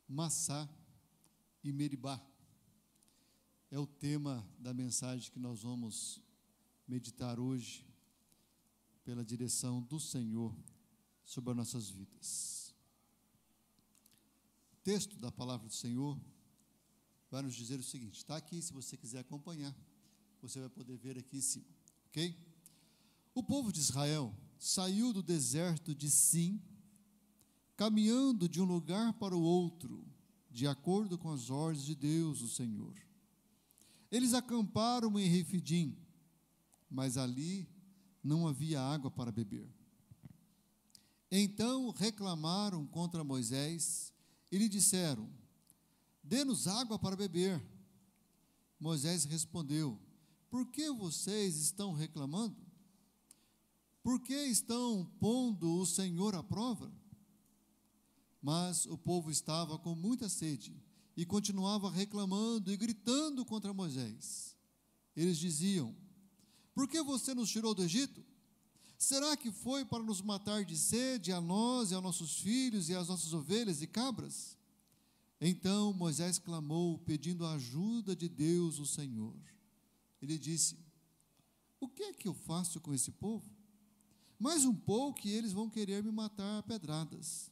Massá e Meribá. É o tema da mensagem que nós vamos meditar hoje, pela direção do Senhor sobre as nossas vidas. O texto da palavra do Senhor vai nos dizer o seguinte, está aqui, se você quiser acompanhar, você vai poder ver aqui em cima, ok? O povo de Israel saiu do deserto de Sim, caminhando de um lugar para o outro, de acordo com as ordens de Deus, o Senhor. Eles acamparam em Refidim, mas ali não havia água para beber. Então reclamaram contra Moisés e lhe disseram: dê-nos água para beber. Moisés respondeu: por que vocês estão reclamando? Por que estão pondo o Senhor à prova? Mas o povo estava com muita sede e continuava reclamando e gritando contra Moisés. Eles diziam: por que você nos tirou do Egito? Será que foi para nos matar de sede, a nós e aos nossos filhos e às nossas ovelhas e cabras? Então Moisés clamou, pedindo a ajuda de Deus, o Senhor. Ele disse: o que é que eu faço com esse povo? Mais um pouco e eles vão querer me matar a pedradas.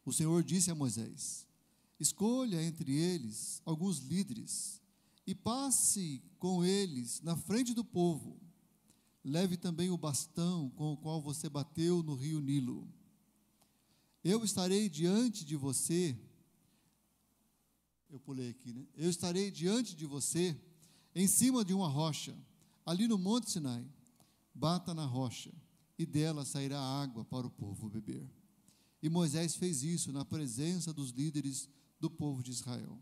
O Senhor disse a Moisés: escolha entre eles alguns líderes e passe com eles na frente do povo. Leve também o bastão com o qual você bateu no rio Nilo. Eu estarei diante de você. Eu pulei aqui, né? Eu estarei diante de você em cima de uma rocha, ali no Monte Sinai. Bata na rocha e dela sairá água para o povo beber. E Moisés fez isso na presença dos líderes do povo de Israel.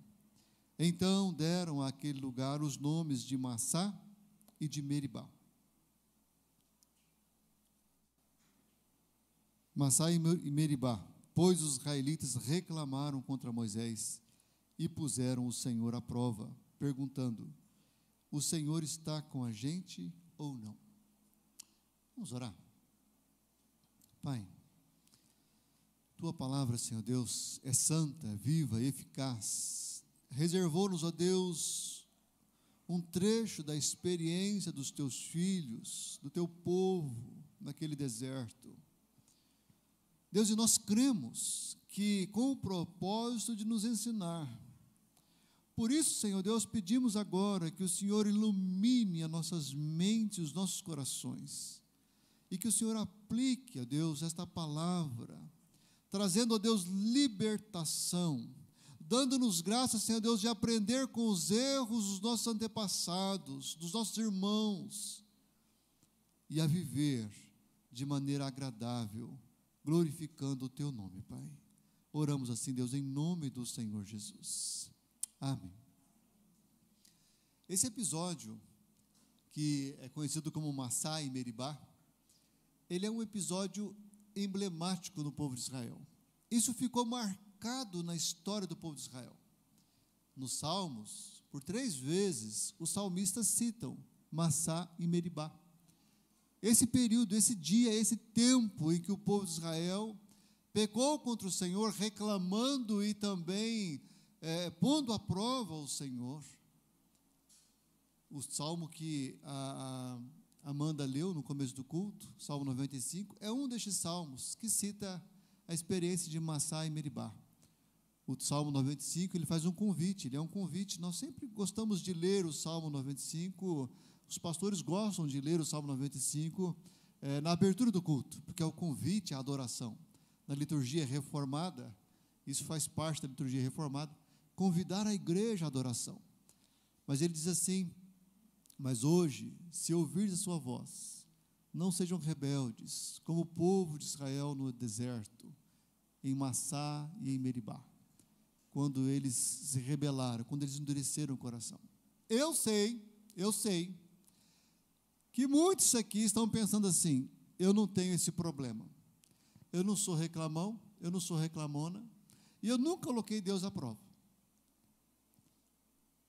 Então deram àquele lugar os nomes de Massá e de Meribá. Massá e Meribá, pois os israelitas reclamaram contra Moisés e puseram o Senhor à prova, perguntando: o Senhor está com a gente ou não? Vamos orar. Pai, Tua palavra, Senhor Deus, é santa, é viva, eficaz. Reservou-nos, ó Deus, um trecho da experiência dos Teus filhos, do Teu povo, naquele deserto. Deus, e nós cremos que com o propósito de nos ensinar. Por isso, Senhor Deus, pedimos agora que o Senhor ilumine as nossas mentes, os nossos corações, e que o Senhor aplique, ó Deus, esta palavra, trazendo, ó Deus, libertação, dando-nos graça, Senhor Deus, de aprender com os erros dos nossos antepassados, dos nossos irmãos, e a viver de maneira agradável, glorificando o Teu nome, Pai. Oramos assim, Deus, em nome do Senhor Jesus. Amém. Esse episódio, que é conhecido como Massá e Meribá, ele é um episódio emblemático no povo de Israel. Isso ficou marcado na história do povo de Israel. Nos Salmos, por 3 vezes, os salmistas citam Massá e Meribá. Esse período, esse dia, esse tempo em que o povo de Israel pecou contra o Senhor, reclamando e também pondo à prova o Senhor. O salmo que a Amanda leu no começo do culto, Salmo 95, é um destes salmos que cita a experiência de Massá e Meribá. O Salmo 95, ele faz um convite, ele é um convite. Nós sempre gostamos de ler o Salmo 95, os pastores gostam de ler o Salmo 95 na abertura do culto, porque é o convite à adoração. Na liturgia reformada, isso faz parte da liturgia reformada, convidar a igreja à adoração. Mas ele diz assim: mas hoje, se ouvirdes a sua voz, não sejam rebeldes, como o povo de Israel no deserto, em Massá e em Meribá, quando eles se rebelaram, quando eles endureceram o coração. Eu sei que muitos aqui estão pensando assim: eu não tenho esse problema, eu não sou reclamão, eu não sou reclamona, e eu nunca coloquei Deus à prova.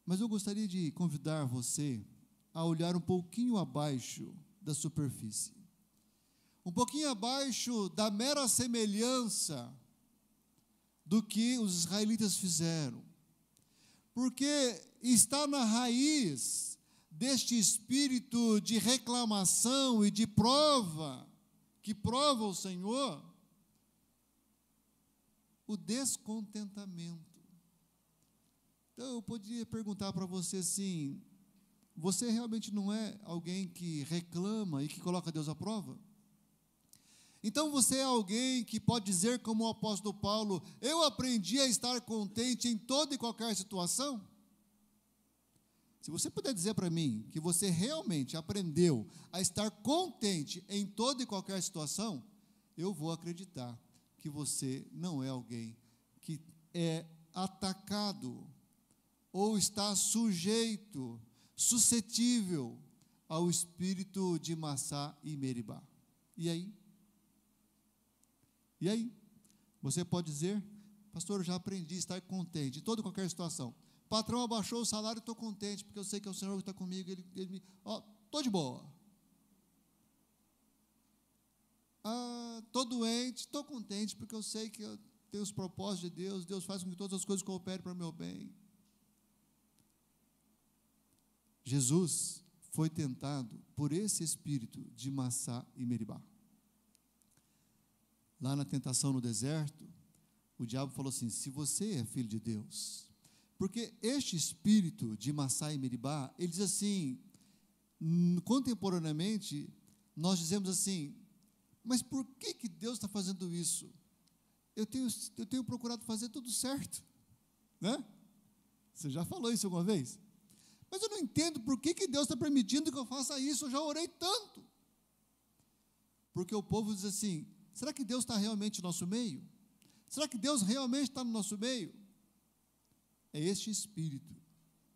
Mas eu gostaria de convidar você a olhar um pouquinho abaixo da superfície, um pouquinho abaixo da mera semelhança do que os israelitas fizeram. Porque está na raiz deste espírito de reclamação e de prova, que prova o Senhor, o descontentamento. Então, eu poderia perguntar para você assim: você realmente não é alguém que reclama e que coloca Deus à prova? Então, você é alguém que pode dizer, como o apóstolo Paulo: eu aprendi a estar contente em toda e qualquer situação? Se você puder dizer para mim que você realmente aprendeu a estar contente em toda e qualquer situação, eu vou acreditar que você não é alguém que é atacado ou está sujeito, suscetível ao espírito de Massá e Meribá. E aí? E aí? Você pode dizer: pastor, eu já aprendi a estar contente em toda e qualquer situação. O patrão abaixou o salário, estou contente, porque eu sei que é o Senhor que está comigo, estou de boa. Estou doente, estou contente, porque eu sei que eu tenho os propósitos de Deus, Deus faz com que todas as coisas cooperem para o meu bem. Jesus foi tentado por esse espírito de Massá e Meribá. Lá na tentação no deserto, o diabo falou assim: se você é filho de Deus, porque este espírito de Massá e Meribá, ele diz assim, contemporaneamente, nós dizemos assim: mas por que Deus está fazendo isso? Eu tenho procurado fazer tudo certo, né? Você já falou isso alguma vez? Mas eu não entendo por que Deus está permitindo que eu faça isso, eu já orei tanto. Porque o povo diz assim: será que Deus está realmente no nosso meio? Será que Deus realmente está no nosso meio? É este espírito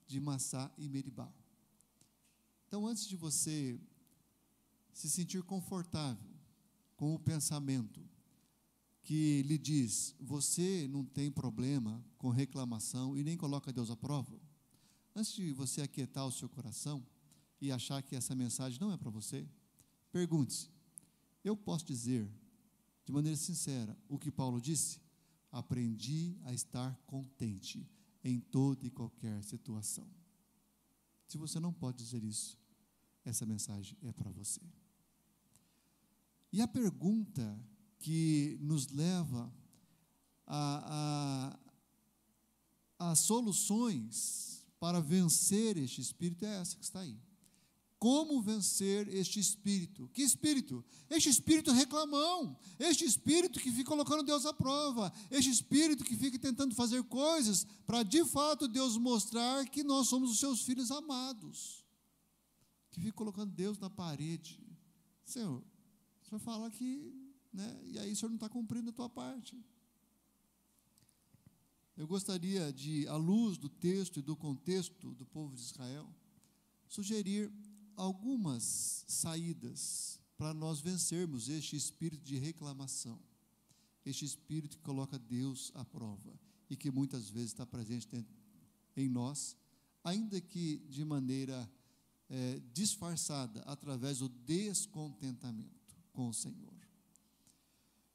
de Massá e Meribá. Então, antes de você se sentir confortável com o pensamento que lhe diz: você não tem problema com reclamação e nem coloca Deus à prova, antes de você aquietar o seu coração e achar que essa mensagem não é para você, pergunte-se: eu posso dizer de maneira sincera o que Paulo disse? Aprendi a estar contente em toda e qualquer situação. Se você não pode dizer isso, essa mensagem é para você. E a pergunta que nos leva a soluções para vencer este espírito é essa que está aí. Como vencer este espírito? Que espírito? Este espírito reclamão, este espírito que fica colocando Deus à prova, este espírito que fica tentando fazer coisas para de fato Deus mostrar que nós somos os seus filhos amados, que fica colocando Deus na parede. Senhor, o Senhor fala que, né, e aí o Senhor não está cumprindo a tua parte. Eu gostaria de, à luz do texto e do contexto do povo de Israel, sugerir algumas saídas para nós vencermos este espírito de reclamação, este espírito que coloca Deus à prova e que muitas vezes está presente em nós, ainda que de maneira disfarçada, através do descontentamento com o Senhor.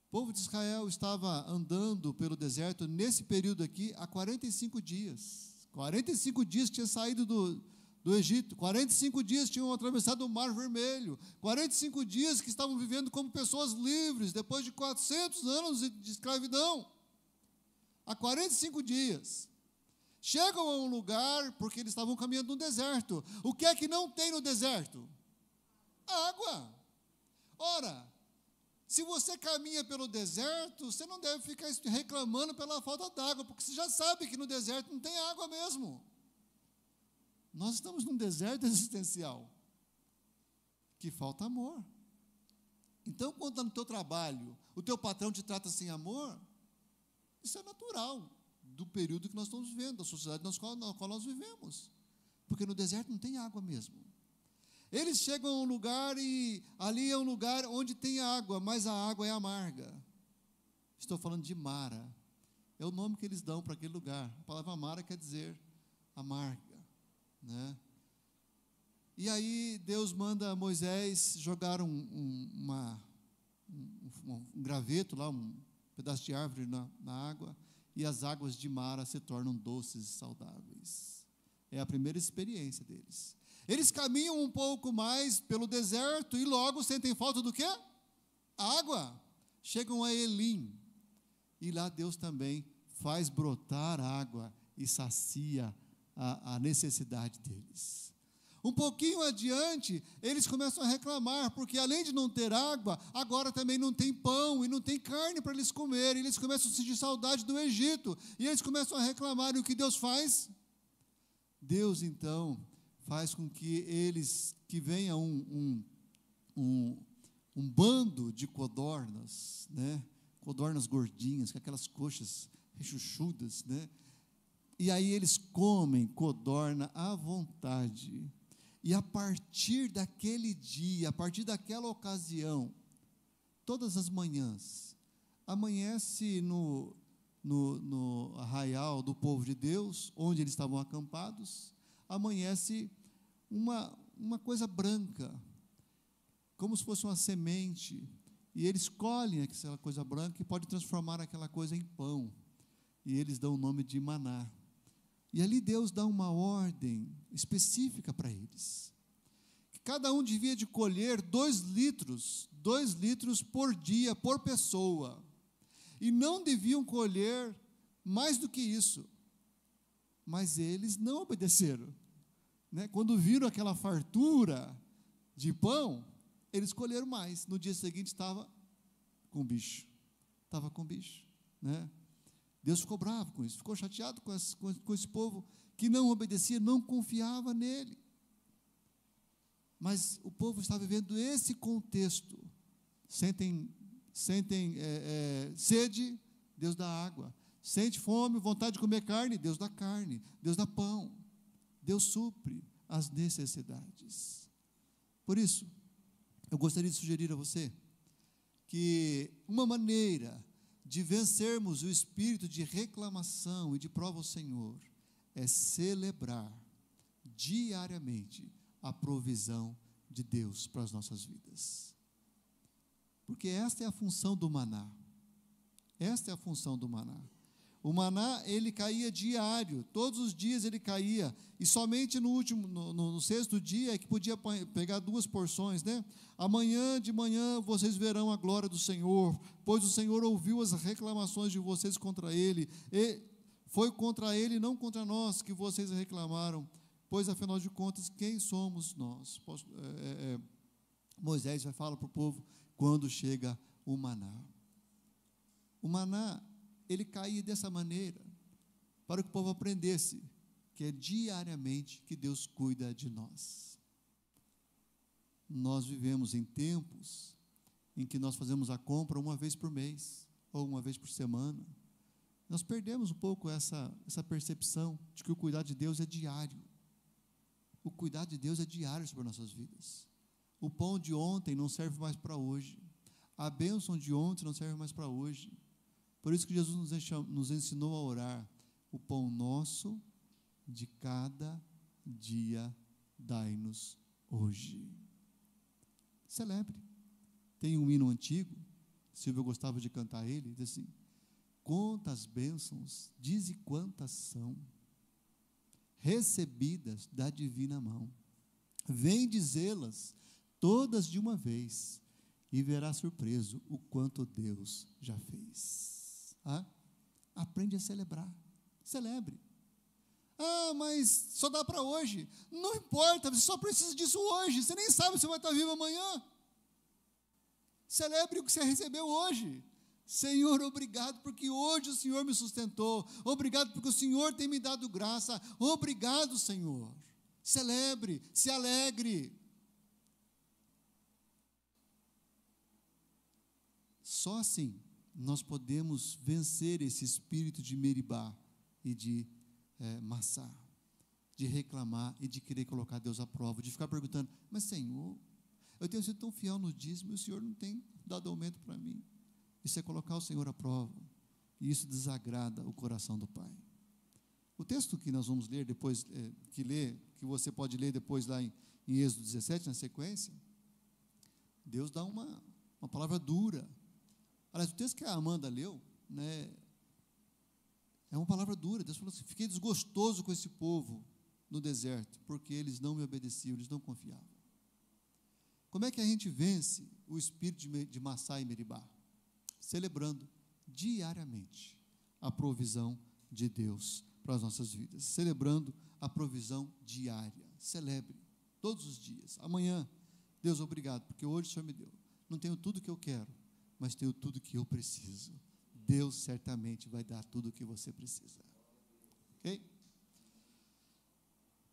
O povo de Israel estava andando pelo deserto nesse período aqui há 45 dias. 45 dias que tinha saído do Egito, 45 dias tinham atravessado o Mar Vermelho, 45 dias que estavam vivendo como pessoas livres, depois de 400 anos de escravidão. Há 45 dias. Chegam a um lugar, porque eles estavam caminhando no deserto. O que é que não tem no deserto? Água. Ora, se você caminha pelo deserto, você não deve ficar reclamando pela falta d'água, porque você já sabe que no deserto não tem água mesmo. Nós estamos num deserto existencial, que falta amor. Então, quando está no teu trabalho, o teu patrão te trata sem amor, isso é natural do período que nós estamos vivendo, da sociedade na qual nós vivemos, porque no deserto não tem água mesmo. Eles chegam a um lugar e ali é um lugar onde tem água, mas a água é amarga. Estou falando de Mara, é o nome que eles dão para aquele lugar. A palavra Mara quer dizer amarga, né? E aí Deus manda Moisés jogar um graveto lá, um pedaço de árvore na água, e as águas de Mara se tornam doces e saudáveis. É a primeira experiência deles. Eles caminham um pouco mais pelo deserto e logo sentem falta do quê? Água. Chegam a Elim, e lá Deus também faz brotar água e sacia a necessidade deles. Um pouquinho adiante, eles começam a reclamar, porque além de não ter água, agora também não tem pão e não tem carne para eles comerem. Eles começam a sentir saudade do Egito, e eles começam a reclamar. E o que Deus faz? Deus, então, faz com que venha um bando de codornas, né? Codornas gordinhas, com aquelas coxas rechuchudas, né? E aí eles comem codorna à vontade. E a partir daquele dia, a partir daquela ocasião, todas as manhãs, amanhece no arraial do povo de Deus, onde eles estavam acampados, amanhece uma coisa branca, como se fosse uma semente, e eles colhem aquela coisa branca e podem transformar aquela coisa em pão, e eles dão o nome de maná. E ali Deus dá uma ordem específica para eles, que cada um devia de colher 2 litros por dia, por pessoa, e não deviam colher mais do que isso, mas eles não obedeceram, né? Quando viram aquela fartura de pão, eles colheram mais. No dia seguinte estava com bicho, né? Deus ficou bravo com isso, ficou chateado com esse povo que não obedecia, não confiava nele. Mas o povo está vivendo esse contexto. Sentem sede, Deus dá água. Sente fome, vontade de comer carne, Deus dá pão. Deus supre as necessidades. Por isso, eu gostaria de sugerir a você que uma maneira de vencermos o espírito de reclamação e de prova ao Senhor é celebrar diariamente a provisão de Deus para as nossas vidas. Porque esta é a função do maná. Esta é a função do maná. O maná, ele caía diário, todos os dias ele caía, e somente no 6º dia é que podia pegar 2 porções, né? Amanhã de manhã vocês verão a glória do Senhor, pois o Senhor ouviu as reclamações de vocês contra ele, e foi contra ele, não contra nós, que vocês reclamaram, pois afinal de contas, quem somos nós? Moisés vai falar para o povo quando chega o maná. O maná, ele caía dessa maneira, para que o povo aprendesse que é diariamente que Deus cuida de nós. Nós vivemos em tempos em que nós fazemos a compra uma vez por mês, ou uma vez por semana. Nós perdemos um pouco essa percepção de que o cuidado de Deus é diário. O cuidado de Deus é diário sobre nossas vidas. O pão de ontem não serve mais para hoje. A bênção de ontem não serve mais para hoje. Por isso que Jesus nos ensinou a orar: o pão nosso de cada dia dai-nos hoje. Celebre. Tem um hino antigo, Silvio gostava de cantar ele, diz assim: quantas bênçãos, dize quantas são, recebidas da divina mão. Vem dizê-las todas de uma vez, e verá surpreso o quanto Deus já fez. Aprende a celebrar. Celebre. Mas só dá para hoje. Não importa, você só precisa disso hoje. Você nem sabe se vai estar vivo amanhã. Celebre o que você recebeu hoje. Senhor, obrigado porque hoje o Senhor me sustentou. Obrigado porque o Senhor tem me dado graça. Obrigado, Senhor. Celebre, se alegre. Só assim nós podemos vencer esse espírito de Meribá e de Massá, de reclamar e de querer colocar Deus à prova, de ficar perguntando: mas Senhor, eu tenho sido tão fiel no dízimo e o Senhor não tem dado aumento para mim. Isso é colocar o Senhor à prova, e isso desagrada o coração do Pai. O texto que nós vamos ler depois, que você pode ler depois lá em Êxodo 17, na sequência, Deus dá uma palavra dura. Aliás, o texto que a Amanda leu, né, É uma palavra dura. Deus falou assim: fiquei desgostoso com esse povo no deserto, porque eles não me obedeciam, eles não confiavam. Como é que a gente vence o espírito de Massá e Meribá? Celebrando diariamente a provisão de Deus para as nossas vidas. Celebrando a provisão diária. Celebre todos os dias. Amanhã, Deus, obrigado, porque hoje o Senhor me deu. Não tenho tudo o que eu quero, mas tenho tudo o que eu preciso. Deus certamente vai dar tudo o que você precisa. Ok?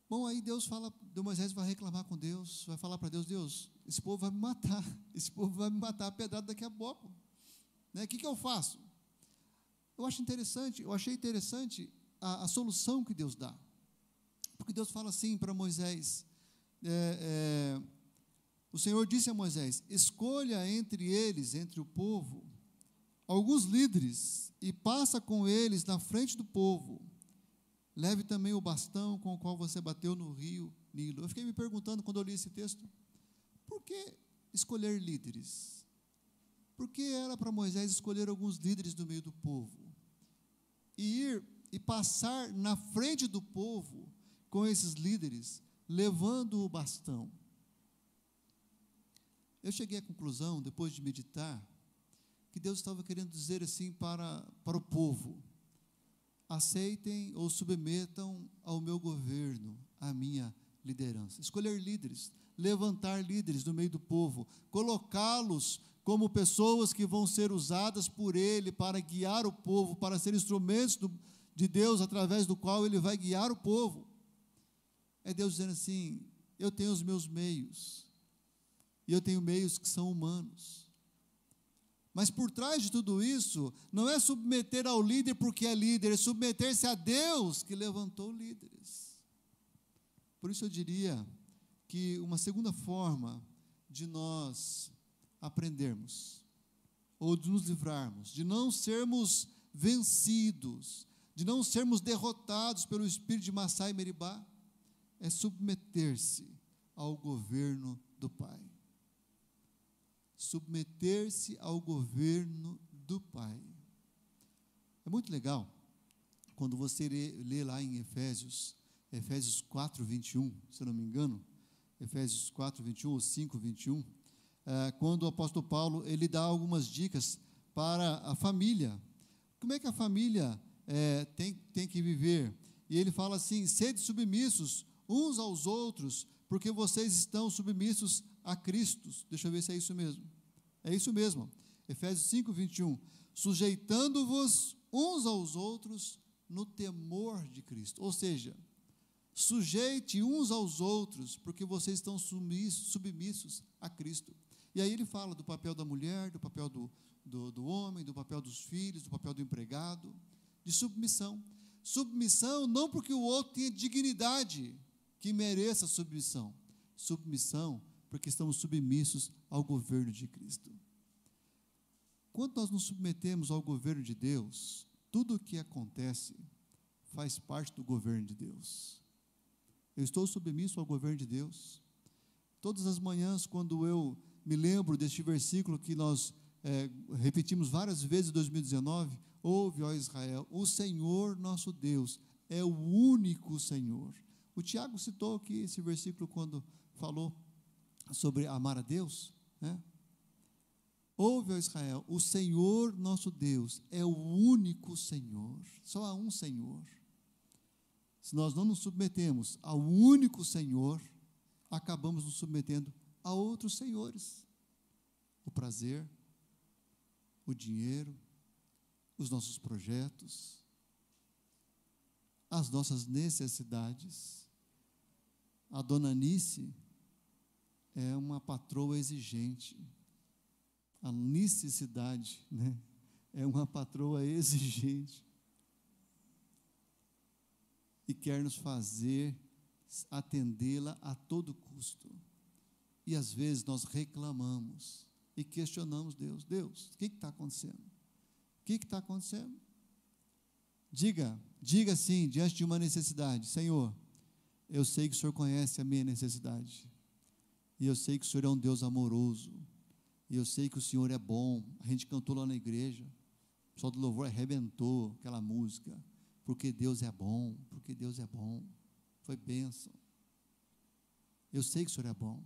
Bom, aí Moisés vai reclamar com Deus, vai falar para Deus: Deus, esse povo vai me matar, esse povo vai me matar a pedrada daqui a pouco. Né? O que eu faço? Eu achei interessante a solução que Deus dá. Porque Deus fala assim para Moisés, o Senhor disse a Moisés: escolha entre eles, entre o povo, alguns líderes, e passa com eles na frente do povo. Leve também o bastão com o qual você bateu no rio Nilo. Eu fiquei me perguntando, quando eu li esse texto, por que escolher líderes? Por que era para Moisés escolher alguns líderes do meio do povo? E ir e passar na frente do povo com esses líderes, levando o bastão. Eu cheguei à conclusão, depois de meditar, que Deus estava querendo dizer assim para o povo: aceitem ou submetam ao meu governo, à minha liderança. Escolher líderes, levantar líderes no meio do povo, colocá-los como pessoas que vão ser usadas por Ele para guiar o povo, para ser instrumentos de Deus, através do qual Ele vai guiar o povo. É Deus dizendo assim: eu tenho os meus meios, e eu tenho meios que são humanos. Mas por trás de tudo isso, não é submeter ao líder porque é líder, é submeter-se a Deus que levantou líderes. Por isso eu diria que uma segunda forma de nós aprendermos, ou de nos livrarmos, de não sermos vencidos, de não sermos derrotados pelo espírito de Massá e Meribá, é submeter-se ao governo do Pai. Submeter-se ao governo do Pai. É muito legal quando você lê lá em Efésios 4, 21, se eu não me engano, Efésios 4, 21 ou 5, 21, quando o apóstolo Paulo, ele dá algumas dicas para a família. Como é que a família tem que viver? E ele fala assim: sede submissos uns aos outros, porque vocês estão submissos a Cristo. Deixa eu ver se é isso mesmo. É isso mesmo. Efésios 5, 21. Sujeitando-vos uns aos outros no temor de Cristo. Ou seja, sujeite uns aos outros, porque vocês estão submissos a Cristo. E aí ele fala do papel da mulher, do papel do homem, do papel dos filhos, do papel do empregado, de submissão. Submissão não porque o outro tenha dignidade que mereça submissão. Submissão porque estamos submissos ao governo de Cristo. Quando nós nos submetemos ao governo de Deus, tudo o que acontece faz parte do governo de Deus. Eu estou submisso ao governo de Deus. Todas as manhãs, quando eu me lembro deste versículo que nós repetimos várias vezes em 2019, ouve, ó Israel, o Senhor nosso Deus é o único Senhor. O Tiago citou aqui esse versículo quando falou sobre amar a Deus, né? Ouve, ó Israel, o Senhor nosso Deus é o único Senhor. Só há um Senhor. Se nós não nos submetemos ao único Senhor, acabamos nos submetendo a outros senhores. O prazer, o dinheiro, os nossos projetos, as nossas necessidades. A dona Nice é uma patroa exigente. A necessidade, né, é uma patroa exigente e quer nos fazer atendê-la a todo custo. E às vezes nós reclamamos e questionamos Deus. Deus, o que está acontecendo? O que está acontecendo? Diga sim, diante de uma necessidade: Senhor, eu sei que o Senhor conhece a minha necessidade, e eu sei que o Senhor é um Deus amoroso, e eu sei que o Senhor é bom. A gente cantou lá na igreja, o pessoal do louvor arrebentou aquela música, porque Deus é bom, porque Deus é bom. Foi bênção. Eu sei que o Senhor é bom.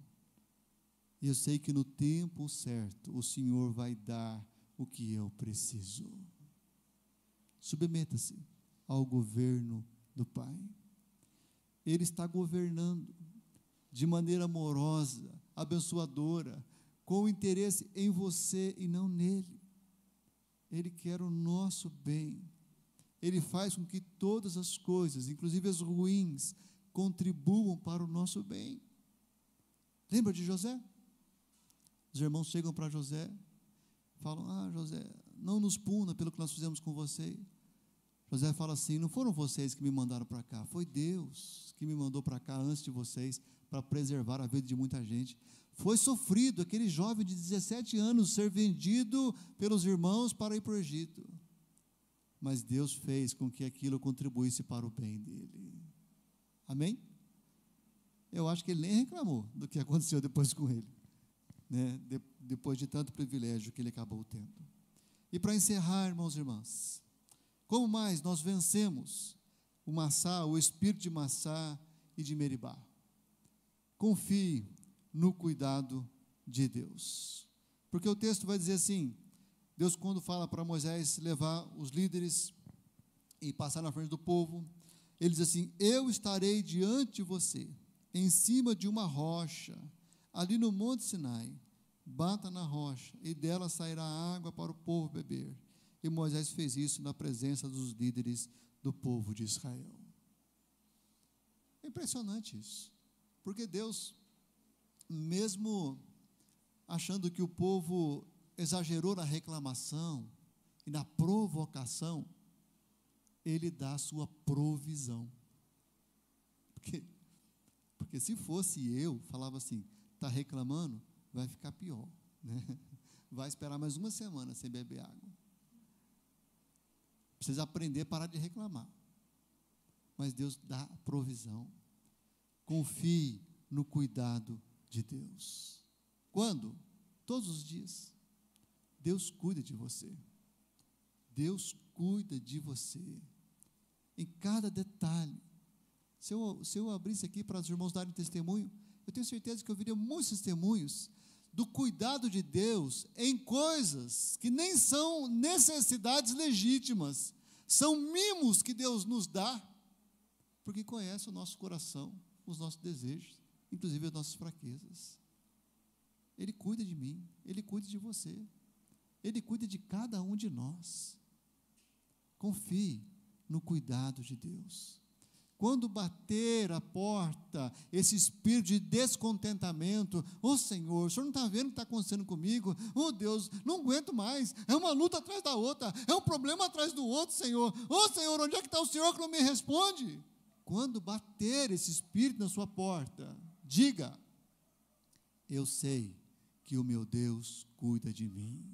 E eu sei que no tempo certo o Senhor vai dar o que eu preciso. Submeta-se ao governo do Pai. Ele está governando de maneira amorosa, abençoadora, com interesse em você e não nele. Ele quer o nosso bem. Ele faz com que todas as coisas, inclusive as ruins, contribuam para o nosso bem. Lembra de José? Os irmãos chegam para José, falam: José, não nos puna pelo que nós fizemos com você. José fala assim: não foram vocês que me mandaram para cá, foi Deus que me mandou para cá antes de vocês, para preservar a vida de muita gente. Foi sofrido aquele jovem de 17 anos ser vendido pelos irmãos para ir para o Egito. Mas Deus fez com que aquilo contribuísse para o bem dele. Amém? Eu acho que ele nem reclamou do que aconteceu depois com ele, né? Depois de tanto privilégio que ele acabou tendo. E para encerrar, irmãos e irmãs, como mais nós vencemos o Massá, o espírito de Massá e de Meribá? Confie no cuidado de Deus. Porque o texto vai dizer assim, Deus, quando fala para Moisés levar os líderes e passar na frente do povo, ele diz assim: eu estarei diante de você, em cima de uma rocha, ali no Monte Sinai, bata na rocha, e dela sairá água para o povo beber. E Moisés fez isso na presença dos líderes do povo de Israel. É impressionante isso, porque Deus, mesmo achando que o povo exagerou na reclamação e na provocação, Ele dá a sua provisão. Porque se fosse eu, falava assim: está reclamando, vai ficar pior, né? Vai esperar mais uma semana sem beber água. Precisa aprender a parar de reclamar. Mas Deus dá a provisão. Confie no cuidado de Deus. Quando? Todos os dias. Deus cuida de você. Deus cuida de você. Em cada detalhe. Se eu abrisse aqui para os irmãos darem testemunho, eu tenho certeza que eu viria muitos testemunhos do cuidado de Deus em coisas que nem são necessidades legítimas, são mimos que Deus nos dá, porque conhece o nosso coração, os nossos desejos, inclusive as nossas fraquezas. Ele cuida de mim, Ele cuida de você, Ele cuida de cada um de nós. Confie no cuidado de Deus. Quando bater a porta, esse espírito de descontentamento: Senhor, o Senhor não está vendo o que está acontecendo comigo? Deus, não aguento mais, é uma luta atrás da outra, é um problema atrás do outro, Senhor. Senhor, onde é que está o Senhor que não me responde? Quando bater esse espírito na sua porta, diga: eu sei que o meu Deus cuida de mim,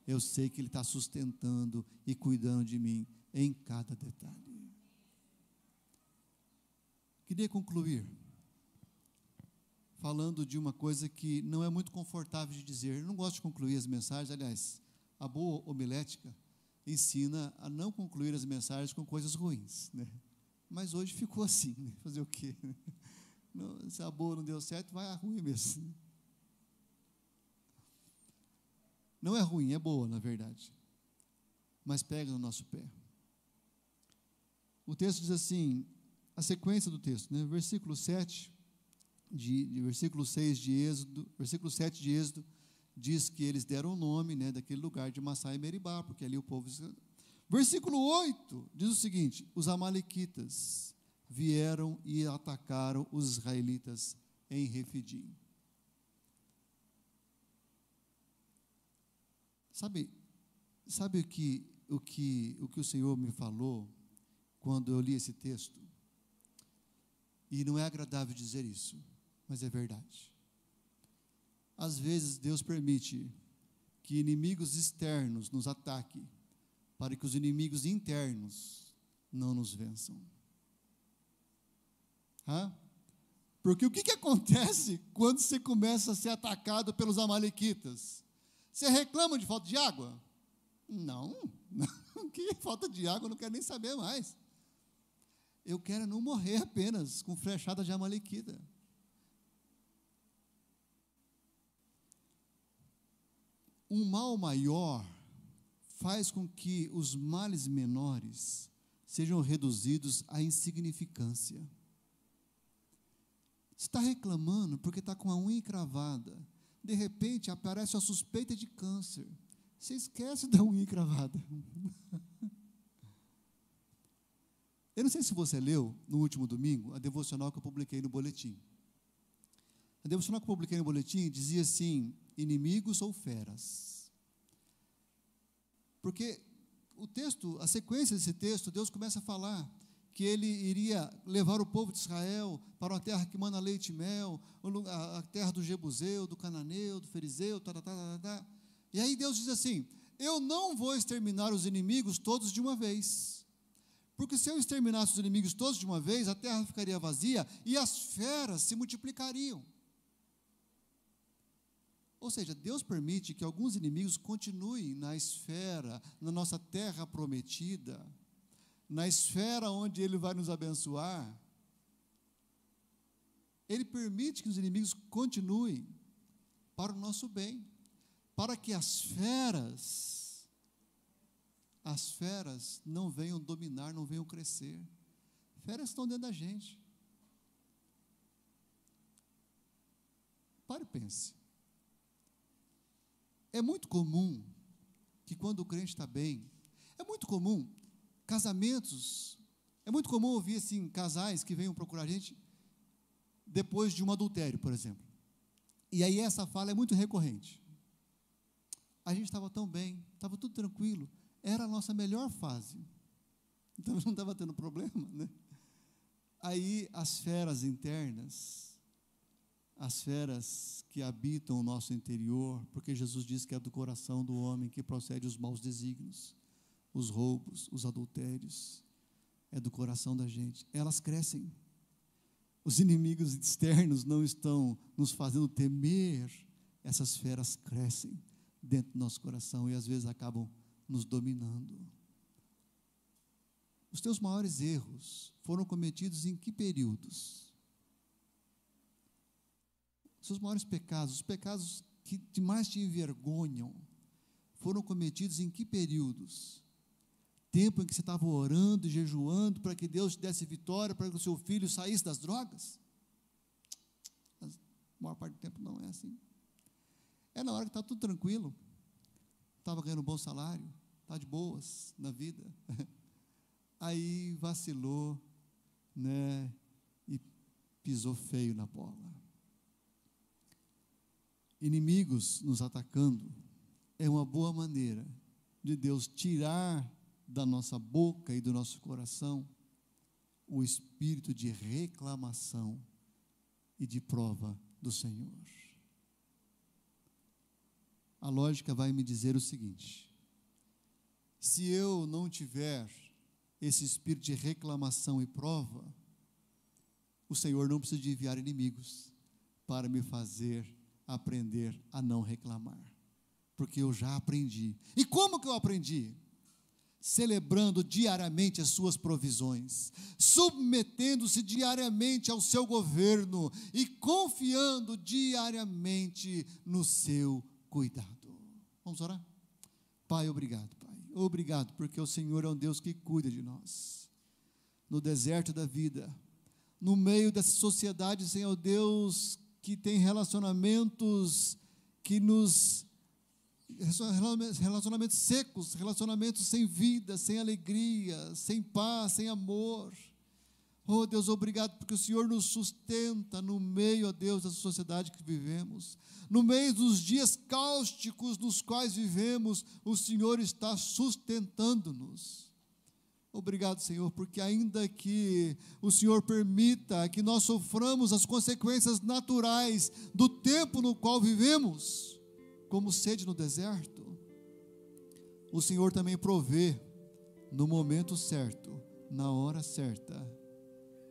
eu sei que Ele está sustentando e cuidando de mim em cada detalhe. Queria concluir falando de uma coisa que não é muito confortável de dizer. Eu não gosto de concluir as mensagens. Aliás, a boa homilética ensina a não concluir as mensagens com coisas ruins, né? Mas hoje ficou assim, né? Fazer o quê? Não, se a boa não deu certo, vai a ruim mesmo, né? Não é ruim, é boa, na verdade, mas pega no nosso pé. O texto diz assim, a sequência do texto, né? Versículo 7 versículo 6 de Êxodo, versículo 7 de Êxodo, diz que eles deram o nome, né, daquele lugar de Massá e Meribá, porque ali o povo... Versículo 8 diz o seguinte: os amalequitas vieram e atacaram os israelitas em Refidim. Sabe o que o Senhor me falou quando eu li esse texto? E não é agradável dizer isso, mas é verdade. Às vezes Deus permite que inimigos externos nos ataquem, para que os inimigos internos não nos vençam. Porque o que acontece quando você começa a ser atacado pelos amalequitas? Você reclama de falta de água? Não, que falta de água, eu não quero nem saber mais. Eu quero não morrer apenas com flechada de amalequita. Um mal maior faz com que os males menores sejam reduzidos à insignificância. Você está reclamando porque está com a unha encravada. De repente aparece a suspeita de câncer. Você esquece da unha encravada. Eu não sei se você leu, no último domingo, a devocional que eu publiquei no boletim. A devocional que eu publiquei no boletim dizia assim: inimigos ou feras. Porque o texto, a sequência desse texto, Deus começa a falar que Ele iria levar o povo de Israel para uma terra que mana leite e mel, a terra do Jebuseu, do Cananeu, do Ferizeu, E aí Deus diz assim: eu não vou exterminar os inimigos todos de uma vez. Porque se eu exterminasse os inimigos todos de uma vez, a terra ficaria vazia e as feras se multiplicariam. Ou seja, Deus permite que alguns inimigos continuem na esfera, na nossa terra prometida, na esfera onde Ele vai nos abençoar. Ele permite que os inimigos continuem para o nosso bem, para que as feras não venham dominar, não venham crescer. Feras estão dentro da gente. Pare e pense. É muito comum que quando o crente está bem, é muito comum casamentos, é muito comum ouvir assim, casais que venham procurar a gente depois de um adultério, por exemplo. E aí essa fala é muito recorrente. A gente estava tão bem, estava tudo tranquilo, era a nossa melhor fase. Então não estava tendo problema, né? Aí as feras internas, as feras que habitam o nosso interior, porque Jesus diz que é do coração do homem que procede os maus desígnios, os roubos, os adultérios, é do coração da gente, elas crescem. Os inimigos externos não estão nos fazendo temer, essas feras crescem dentro do nosso coração e às vezes acabam nos dominando. Os teus maiores erros foram cometidos em que períodos? Os seus maiores pecados, os pecados que mais te envergonham, foram cometidos em que períodos? Tempo em que você estava orando e jejuando para que Deus te desse vitória, para que o seu filho saísse das drogas? A maior parte do tempo não é assim. É na hora que está tudo tranquilo, estava ganhando um bom salário, está de boas na vida, aí vacilou, né, e pisou feio na bola. Inimigos nos atacando é uma boa maneira de Deus tirar da nossa boca e do nosso coração o espírito de reclamação e de prova do Senhor. A lógica vai me dizer o seguinte: se eu não tiver esse espírito de reclamação e prova, o Senhor não precisa de enviar inimigos para me fazer aprender a não reclamar, porque eu já aprendi. E como que eu aprendi? Celebrando diariamente as suas provisões, submetendo-se diariamente ao seu governo e confiando diariamente no seu cuidado. Vamos orar? Pai, obrigado, Pai. Obrigado, porque o Senhor é um Deus que cuida de nós. No deserto da vida, no meio dessa sociedade, Senhor Deus, que tem relacionamentos que relacionamentos secos, relacionamentos sem vida, sem alegria, sem paz, sem amor. Oh Deus, obrigado porque o Senhor nos sustenta no meio, ó Deus, dessa sociedade que vivemos, no meio dos dias cáusticos nos quais vivemos, o Senhor está sustentando-nos. Obrigado, Senhor, porque ainda que o Senhor permita que nós soframos as consequências naturais do tempo no qual vivemos, como sede no deserto, o Senhor também provê no momento certo, na hora certa,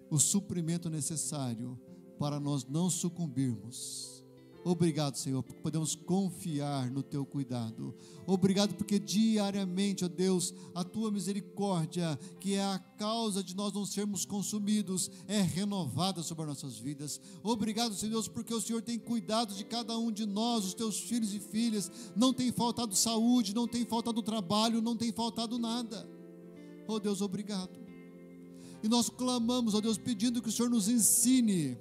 o suprimento necessário para nós não sucumbirmos Obrigado, Senhor, porque podemos confiar no Teu cuidado. Obrigado porque diariamente, ó Deus, a Tua misericórdia, que é a causa de nós não sermos consumidos, é renovada sobre as nossas vidas. Obrigado, Senhor Deus, porque o Senhor tem cuidado de cada um de nós, os Teus filhos e filhas. Não tem faltado saúde, não tem faltado trabalho, não tem faltado nada. Ó Deus, obrigado. E nós clamamos, ó Deus, pedindo que o Senhor nos ensine.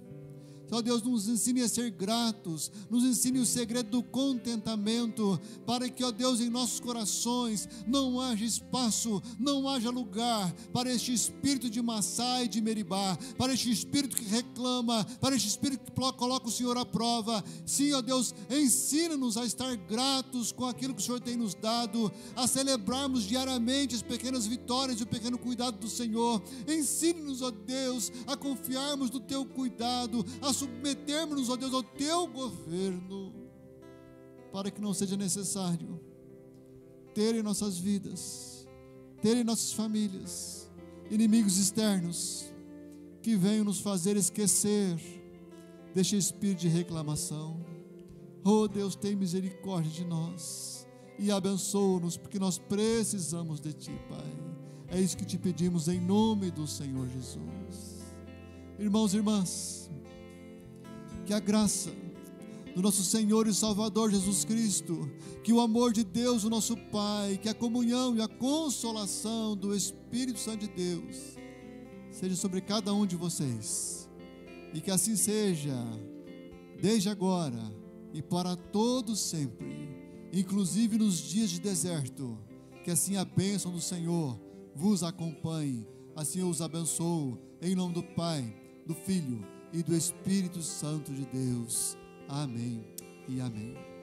Ó Deus, nos ensine a ser gratos, nos ensine o segredo do contentamento, para que, ó Deus, em nossos corações não haja espaço, não haja lugar para este espírito de Massá e de Meribá, para este espírito que reclama, para este espírito que coloca o Senhor à prova. Sim, ó Deus, ensina-nos a estar gratos com aquilo que o Senhor tem nos dado, a celebrarmos diariamente as pequenas vitórias e o pequeno cuidado do Senhor. Ensine-nos, ó Deus, a confiarmos no Teu cuidado, a submetermos-nos, ó Deus, ao Teu governo, para que não seja necessário ter em nossas vidas, ter em nossas famílias, inimigos externos, que venham nos fazer esquecer deste espírito de reclamação. Oh Deus, tem misericórdia de nós, e abençoa-nos, porque nós precisamos de Ti, Pai. É isso que Te pedimos em nome do Senhor Jesus. Irmãos e irmãs, que a graça do nosso Senhor e Salvador Jesus Cristo, que o amor de Deus, o nosso Pai, que a comunhão e a consolação do Espírito Santo de Deus seja sobre cada um de vocês, e que assim seja desde agora e para todos sempre, inclusive nos dias de deserto. Que assim a bênção do Senhor vos acompanhe, assim eu os abençoo, em nome do Pai, do Filho e do Espírito Santo de Deus. Amém e amém.